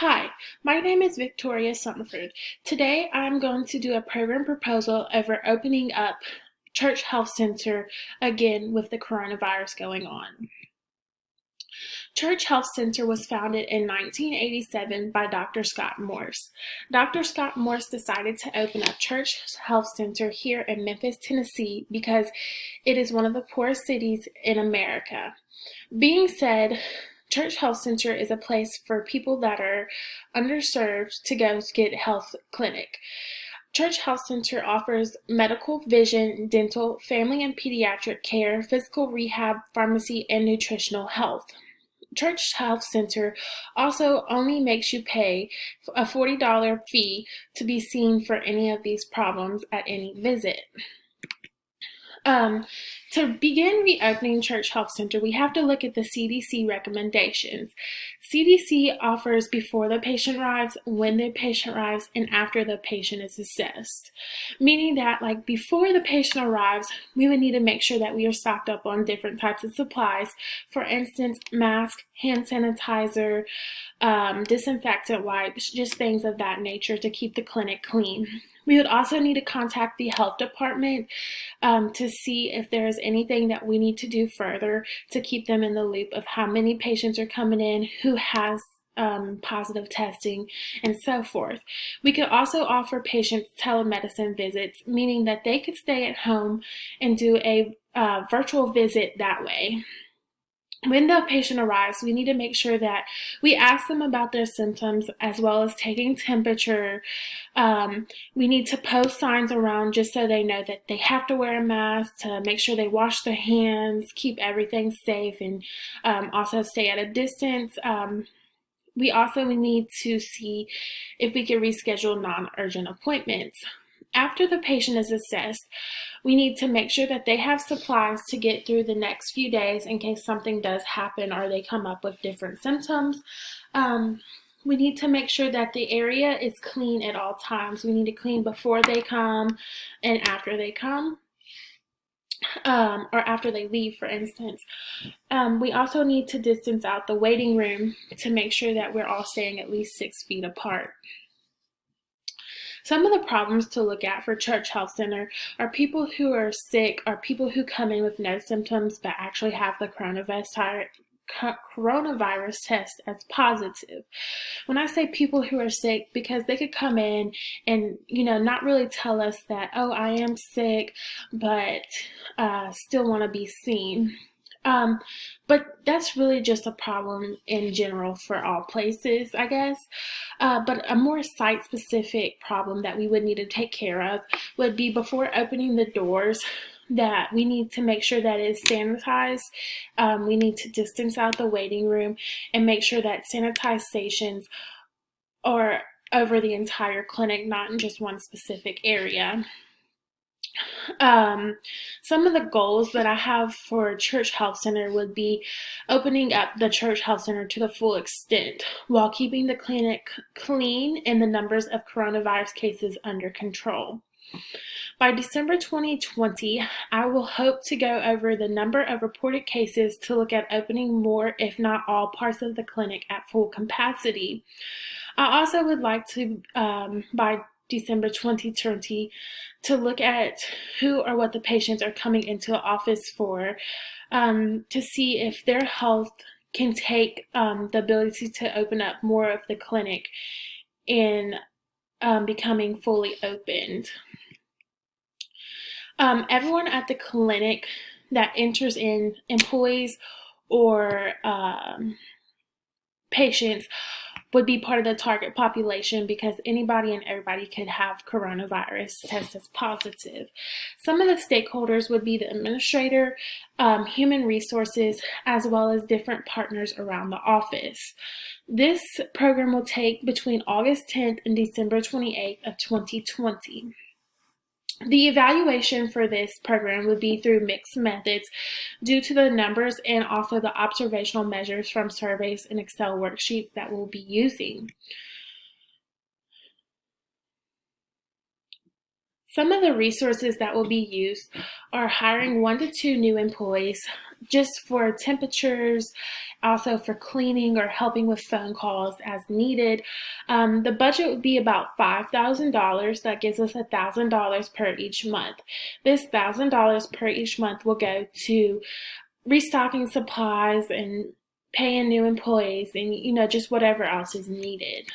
Hi, my name is Victoria Summerford. Today I'm going to do a program proposal over opening up Church Health Center again with the coronavirus going on. Church Health Center was founded in 1987 by Dr. Scott Morse. Dr. Scott Morse decided to open up Church Health Center here in Memphis, Tennessee because it is one of the poorest cities in America. Being said, Church Health Center is a place for people that are underserved to go to get health clinic. Church Health Center offers medical, vision, dental, family and pediatric care, physical rehab, pharmacy, and nutritional health. Church Health Center also only makes you pay a $40 fee to be seen for any of these problems at any visit. To begin reopening Church Health Center, we have to look at the CDC recommendations. CDC offers before the patient arrives, when the patient arrives, and after the patient is assessed. Meaning that, like, before the patient arrives, we would need to make sure that we are stocked up on different types of supplies. For instance, mask, hand sanitizer, disinfectant wipes, just things of that nature to keep the clinic clean. We would also need to contact the health department to see if there is anything that we need to do further to keep them in the loop of how many patients are coming in, who has positive testing, and so forth. We could also offer patients telemedicine visits, meaning that they could stay at home and do a virtual visit that way. When the patient arrives, we need to make sure that we ask them about their symptoms as well as taking temperature. We need to post signs around just so they know that they have to wear a mask, to make sure they wash their hands, keep everything safe, and also stay at a distance. We also need to see if we can reschedule non-urgent appointments. After the patient is assessed, we need to make sure that they have supplies to get through the next few days in case something does happen or they come up with different symptoms. We need to make sure that the area is clean at all times. We need to clean before they come and after they come. Or after they leave, for instance. We also need to distance out the waiting room to make sure that we're all staying at least 6 feet apart. Some of the problems to look at for Church Health Center are people who are sick or people who come in with no symptoms but actually have the coronavirus test as positive. When I say people who are sick, because they could come in and, not really tell us that, oh, I am sick, but still want to be seen. But that's really just a problem in general for all places, I guess. But a more site-specific problem that we would need to take care of would be before opening the doors, that we need to make sure that it's sanitized. We need to distance out the waiting room and make sure that sanitized stations are over the entire clinic, not in just one specific area. Some of the goals that I have for Church Health Center would be opening up the Church Health Center to the full extent while keeping the clinic clean and the numbers of coronavirus cases under control. By December 2020, I will hope to go over the number of reported cases to look at opening more, if not all, parts of the clinic at full capacity. I also would like to, by December 2020, to look at who or what the patients are coming into the office for, to see if their health can take the ability to open up more of the clinic in becoming fully opened. Everyone at the clinic that enters in, employees or patients, would be part of the target population because anybody and everybody could have coronavirus test as positive. Some of the stakeholders would be the administrator, human resources, as well as different partners around the office. This program will take between August 10th and December 28th of 2020. The evaluation for this program would be through mixed methods due to the numbers and also the observational measures from surveys and Excel worksheets that we'll be using. Some of the resources that will be used are hiring 1 to 2 new employees, just for temperatures, also for cleaning or helping with phone calls as needed. The budget would be about $5,000. That gives us $1,000 per each month. This $1,000 per each month will go to restocking supplies and paying new employees and just whatever else is needed.